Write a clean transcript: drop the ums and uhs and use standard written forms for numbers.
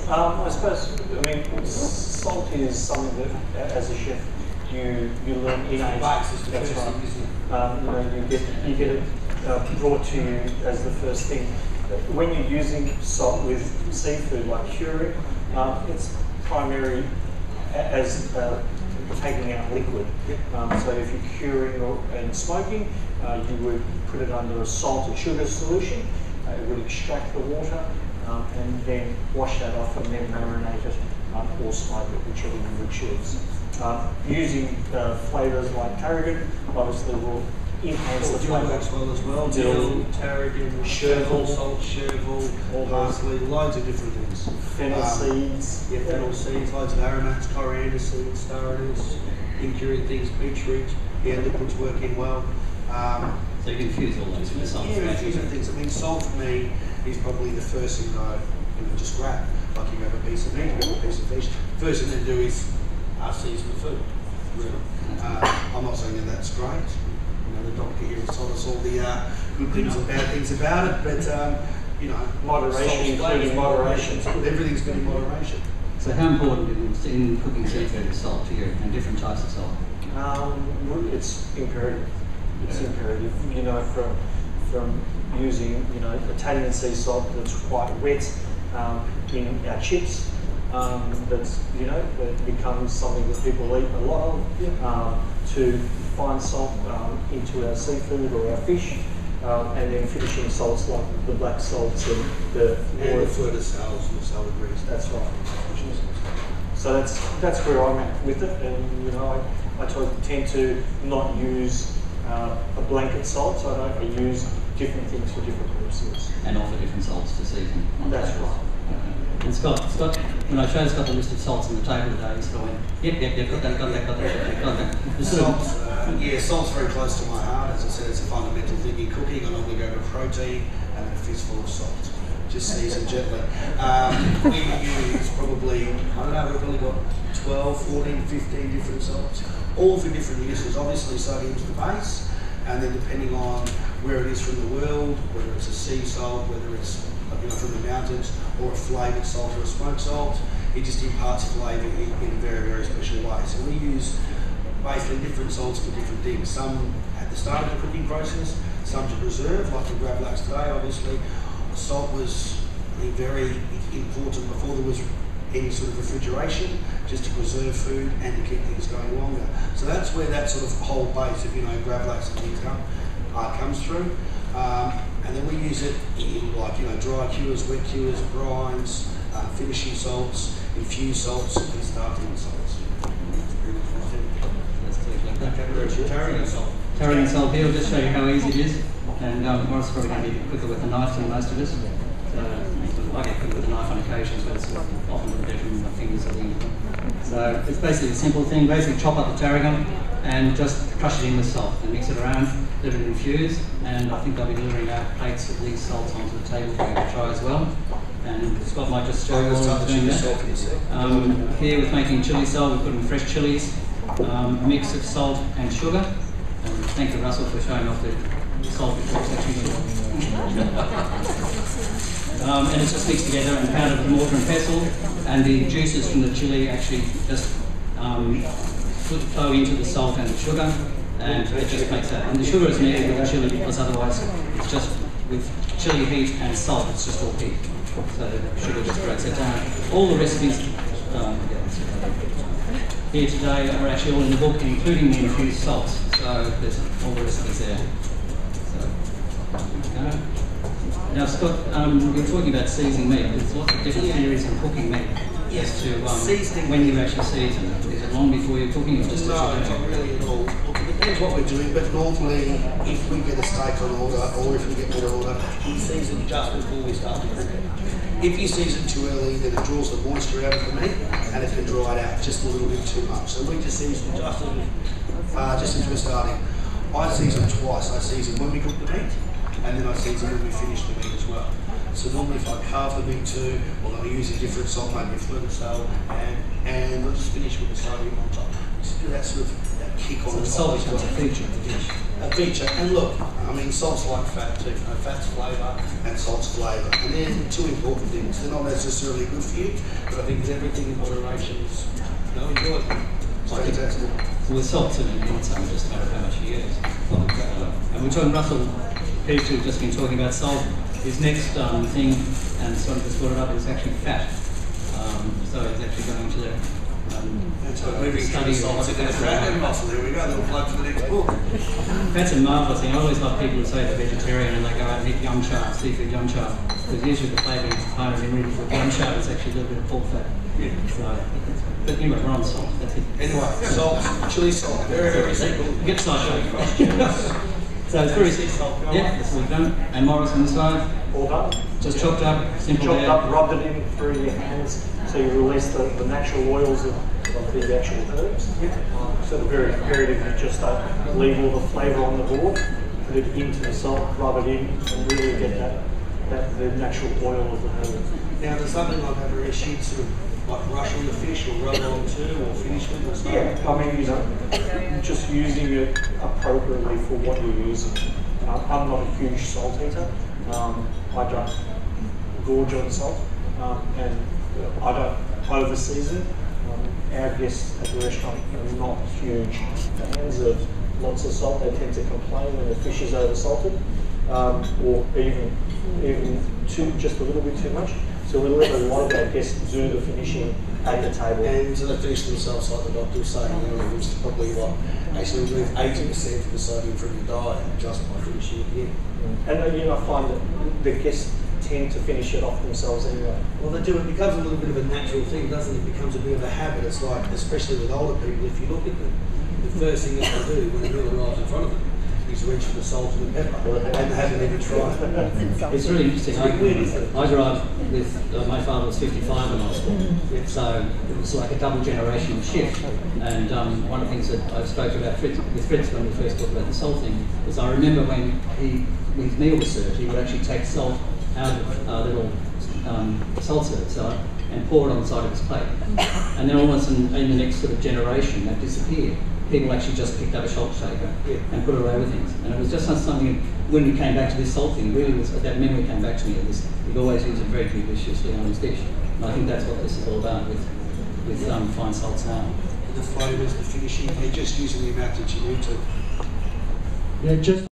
I suppose, I mean, salt is something that, as a chef, you learn innate. That's right. You get it brought to you as the first thing. When you're using salt with seafood like curing, it's primary as taking out liquid. So if you're curing and smoking, you would put it under a salt and sugar solution. It would extract the water and then wash that off and then marinate it or smoke it, whichever you would choose. Using flavours like tarragon obviously will enhance the flavour. Works well as well. Dill, tarragon, chervil, salt, chervil, parsley, loads of different things. Fennel seeds. Yeah, fennel seeds, loads of aromats, coriander seeds, star anise, in-curing things, beetroot. Yeah, liquids working well. So you can infuse all those with salt. Yeah, infusing things. I mean, salt for me is probably the first thing I just grab. Like you grab a piece of meat, you grab a piece of fish. First thing to do is season the food. Really. I'm not saying that that's great. The doctor here has told us all the good things and bad things about it, but moderation, including moderation. Everything's good in moderation. So how important is in cooking seafood is salt to you, and different types of salt? It's imperative. It's imperative. From using Italian sea salt that's quite wet in our chips. That becomes something that people eat a lot of. To fine salt into our seafood or our fish, and then finishing salts like the black salts and the further sales and the salad grease. That's right. So that's where I'm at with it, and I tend to not use a blanket salt, so I use different things for different purposes. And offer different salts to season. That's right. Okay. And Scott, when I showed Scott the list of salts on the table today, he sort of went, yep, got that. Salt's very close to my heart. As I said, it's a fundamental thing in cooking. I normally go to protein and then a fistful of salt. Just season gently. We use probably, I don't know, we've probably got 12, 14, 15 different salts, all for different uses. Obviously, sodium's the base, and then depending on where it is from the world, whether it's a sea salt, whether it's from the mountains, or a flavoured salt or a smoked salt, it just imparts flavour in a very, very special way. So we use basically different salts for different things. Some at the start of the cooking process, some to preserve, like the gravlax today, obviously. Salt was very important before there was any sort of refrigeration, just to preserve food and to keep things going longer. So that's where that sort of whole base of gravlax and things comes through. And then we use it in dry cures, wet cures, brines, finishing salts, infused salts, and starting salts. Tarragon salt. Tarragon salt here will just show you how easy it is. And Morris is probably going to be quicker with a knife than most of us. So I get quicker with a knife on occasions, but it's often with different fingers at the end. So it's basically a simple thing. Basically chop up the tarragon and just crush it in with salt and mix it around, let it infuse, and I think they'll be delivering out plates of these salts onto the table for you to try as well. And Scott might just show you what I'm doing there. Here with making chilli salt, we put in fresh chilies, a mix of salt and sugar. And thank you, Russell, for showing off the salt before it's actually and it's just mixed together and pounded with mortar and pestle, and the juices from the chili actually just flow into the salt and the sugar, and it just makes that. And the sugar is needed with the chili because otherwise it's just with chili heat and salt, it's just all heat. So the sugar just breaks it down. All the recipes here today are actually all in the book, including the infused salts. So there's all the recipes there. So there we go. Now Scott, you're talking about seasoning meat. There's lots of different theories in cooking meat. As to when you actually season. Is it long before you're cooking, or just no, not really at all. It depends what we're doing, but normally if we get a steak on order or if we get meat on order, we season just before we start to cook it. If you season too early, then it draws the moisture out of the meat and it can dry it out just a little bit too much. So we just season just as we're starting. I season twice. I season when we cook the meat, and then I season when we finish the meat as well. So normally if I carve the meat too, or I'm using different salt, maybe a fluid salt, and I'll just finish with the sodium on top. Just do that sort of that kick on so the salt becomes a feature of the dish. a feature. And look, I mean, salt's like fat too. Fat's flavour and salt's flavour. And they're two important things. They're not necessarily good for you, but I think that everything in moderation is, enjoyable. It's fantastic. With salt, certainly it's just a matter of how much you use. And we're talking, Russell Peach, who's just been talking about salt. His next thing, and sort of just brought it up, is actually fat. So he's actually going to the study of what fat and muscle. There we go. Little plug for the next book. That's a marvellous thing. I always love people who say they're vegetarian and they go out and eat yum cha, seafood yum cha, because usually the flavouring component in really for yum cha is actually a little bit of pork fat. Yeah. So, but anyway, we're on salt. That's it. Anyway, salt, chili salt, very, very simple. Get sidetracked. So it's very simple. Yeah, that's what we've done. And Morris on the side. All done. Just chopped up, simple. Chopped up, rubbed it in through your hands, so you release the natural oils of the actual herbs. So the very imperative, you just leave all the flavour on the board, put it into the salt, rub it in, and really get the natural oil of the herbs. Now, there's something like that where she'd sort of like rush on the fish or rub on too, or finish with or something. Yeah, I mean, just using it appropriately for what you're using. I'm not a huge salt eater. I don't gorge on salt, and I don't over-season. Our guests at the restaurant are not huge fans of lots of salt. They tend to complain when the fish is over-salted, or even just a little bit too much. So we let a lot of our guests do the finishing at the table. And so they finish themselves, like the doctor was saying earlier, which is probably actually remove 80% of the sodium from your diet just by finishing it in. And I find that the guests tend to finish it off themselves anyway. Well, they do. It becomes a little bit of a natural thing, doesn't it? It becomes a bit of a habit. It's like, especially with older people, if you look at them, the first thing that they do when the meal arrives in front of them is reach for the salt and the pepper, and they haven't even tried it. It's really interesting. I grew up with, my father was 55 when I was born, so it was like a double generational shift. And one of the things that I spoke about with Fritz when we first talked about the salt thing was I remember when his meal was served, he would actually take salt out of a little salt serve and pour it on the side of his plate. And then all of a sudden, in the next sort of generation, that disappeared. People actually just picked up a salt shaker and put it away with things. And it was just something, when we came back to this salt thing, really was, that memory came back to me of this. We'd always use it very judiciously on his dish. And I think that's what this is all about with fine salts now. The flavours, the finishing, you're just using the amount that you need to. Yeah, just